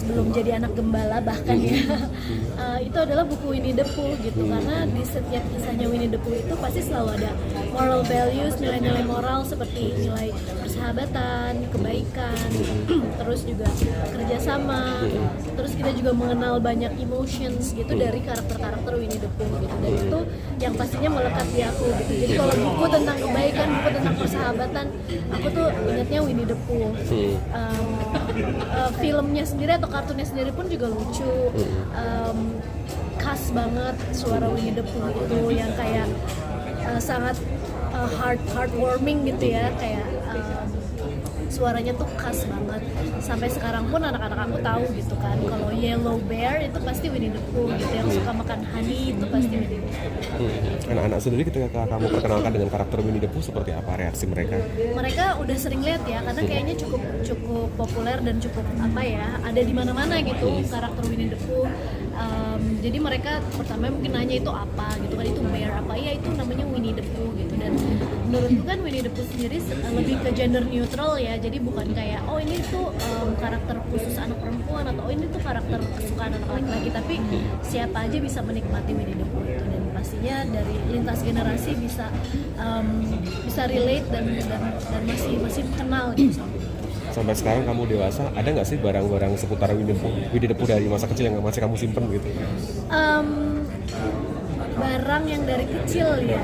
sebelum jadi anak gembala bahkan ya. Itu adalah buku Winnie the Pooh gitu, karena di setiap kisahnya Winnie the Pooh itu pasti selalu ada moral values, nilai-nilai moral seperti nilai persahabatan, kebaikan, terus juga kerjasama, terus kita juga mengenal banyak emotions gitu dari karakter-karakter Winnie the Pooh gitu, dan itu yang pastinya melekat di aku gitu. Jadi kalau buku tentang kebaikan, buku tentang persahabatan, aku tuh ingatnya Winnie the Pooh. Filmnya sendiri atau kartunnya sendiri pun juga lucu, khas banget suara Winnie the Pooh itu yang kayak sangat heartwarming gitu ya, kayak suaranya tuh khas banget. Sampai sekarang pun anak-anak aku tahu gitu kan, kalau Yellow Bear itu pasti Winnie the Pooh gitu, yang suka makan honey itu pasti Winnie the Pooh. Anak-anak sendiri ketika kamu perkenalkan dengan karakter Winnie the Pooh, seperti apa reaksi mereka? Mereka udah sering lihat ya, karena kayaknya cukup populer dan cukup apa ya, ada di mana-mana gitu karakter Winnie the Pooh. Jadi mereka pertama mungkin nanya itu apa gitu kan, itu bear apa, ya itu namanya Winnie the Pooh gitu. Dan menurutku kan Winnie the Pooh sendiri lebih ke gender neutral ya, jadi bukan kayak oh ini tuh karakter khusus anak perempuan atau oh ini tuh karakter kesukaan anak laki-laki, tapi siapa aja bisa menikmati Winnie the Pooh itu, dan pastinya dari lintas generasi bisa relate dan masih kenal gitu sama. Sampai sekarang kamu dewasa, ada nggak sih barang-barang seputar Winnie the Pooh dari masa kecil yang masih kamu simpen gitu? Barang yang dari kecil ya.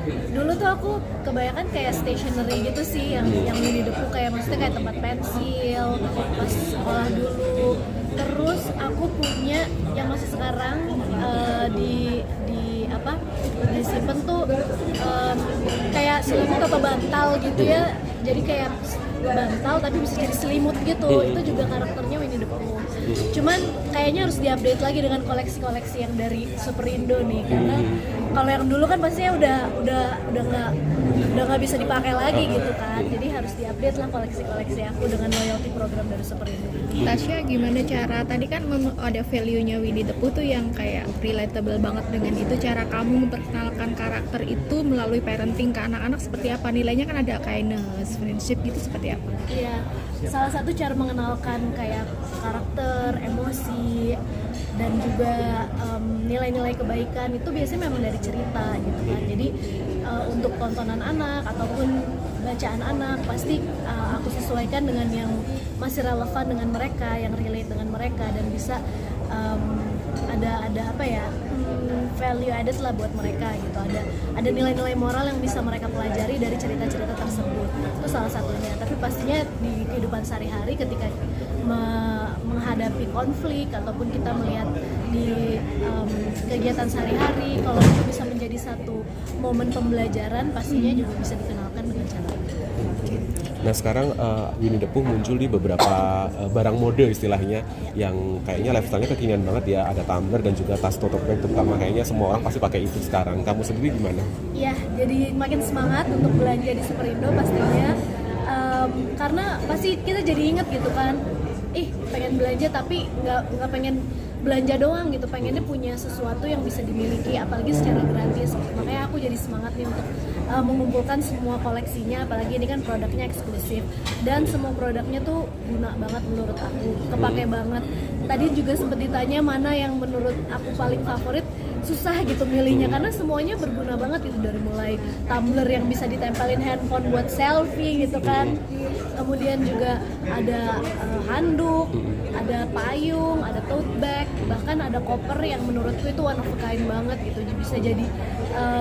Dulu tuh aku kebanyakan kayak stationery gitu sih, yang Winnie the Pooh, kayak maksudnya kayak tempat pensil pas sekolah dulu. Terus aku punya yang masih sekarang disimpan tuh kayak selimut atau bantal gitu ya. Jadi kayak bantal tapi bisa jadi selimut gitu. Itu juga karakternya Winnie the Pooh. Cuman kayaknya harus diupdate lagi dengan koleksi-koleksi yang dari Super Indo nih, karena kalau yang dulu kan pastinya udah nggak bisa dipakai lagi gitu kan. Jadi harus diupdate lah koleksi-koleksi aku dengan loyalty program dari Super Indo. Tasya, gimana cara, tadi kan ada value-nya Winnie the Pooh tuh yang kayak relatable banget dengan itu, cara kamu memperkenalkan karakter itu melalui parenting ke anak-anak seperti apa? Nilainya kan ada kindness, friendship gitu, seperti apa? Iya, salah satu cara mengenalkan kayak karakter, emosi, dan juga nilai-nilai kebaikan itu biasanya memang dari cerita gitu kan. Jadi untuk tontonan anak ataupun bacaan anak pasti aku sesuaikan dengan yang masih relevan dengan mereka, yang relate dengan mereka, dan bisa ada apa ya, value added lah buat mereka gitu. Ada nilai-nilai moral yang bisa mereka pelajari dari cerita-cerita tersebut. Itu salah satunya. Tapi pastinya di kehidupan sehari-hari ketika menghadapi konflik ataupun kita melihat di kegiatan sehari-hari, kalau itu bisa menjadi satu momen pembelajaran, pastinya juga bisa dikenalkan dengan cara itu. Nah sekarang Winnie the Pooh muncul di beberapa barang mode istilahnya, yang kayaknya lifestyle-nya kekinian banget ya. Ada tumbler dan juga tas tote bag, terutama kayaknya semua orang pasti pakai itu sekarang. Kamu sendiri gimana? Iya, jadi makin semangat untuk belanja di Superindo pastinya, karena pasti kita jadi inget gitu kan, pengen belanja tapi nggak pengen belanja doang gitu, pengennya punya sesuatu yang bisa dimiliki apalagi secara gratis. Makanya aku jadi semangat nih untuk mengumpulkan semua koleksinya, apalagi ini kan produknya eksklusif dan semua produknya tuh guna banget menurut aku, kepake banget. Tadi juga sempat ditanya mana yang menurut aku paling favorit, susah gitu milihnya karena semuanya berguna banget gitu, dari mulai tumbler yang bisa ditempelin handphone buat selfie gitu kan, kemudian juga ada handuk, ada payung, ada tote bag, bahkan ada koper yang menurutku itu one of a kind banget gitu. Bisa jadi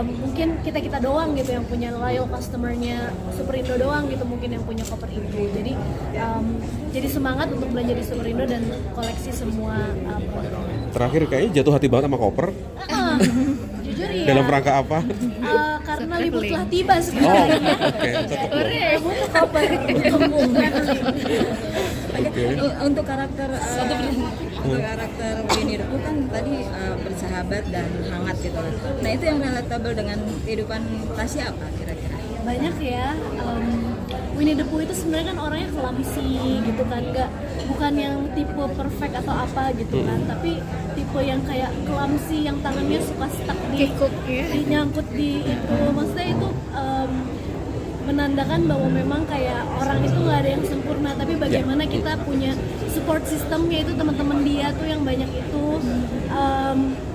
mungkin kita doang gitu yang punya loyal customernya Superindo doang gitu, mungkin yang punya koper itu. Jadi semangat untuk belanja di Superindo dan koleksi semua produknya. Terakhir kayaknya jatuh hati banget sama koper. Jujur ya. Dalam rangka apa? Karena libur telah tiba sebenarnya. Butuh koper. Untuk karakter Winnie the Pooh kan tadi bersahabat dan hangat gitu kan. Nah itu yang relatable dengan kehidupan Tasya apa kira-kira? Banyak ya. Winnie the Pooh itu sebenarnya kan orangnya clumsy gitu kan, bukan yang tipe perfect atau apa gitu kan, tapi tipe yang kayak clumsy, yang tangannya suka stuck di nyangkut di itu, maksudnya itu menandakan bahwa memang kayak orang itu nggak ada yang sempurna, tapi bagaimana kita punya support systemnya itu teman-teman dia tuh yang banyak itu,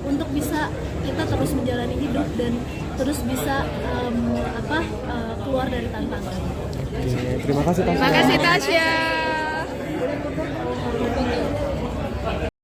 untuk bisa kita terus menjalani hidup dan terus bisa keluar dari tantangan. Terima kasih Tasya. Makasih Tasya.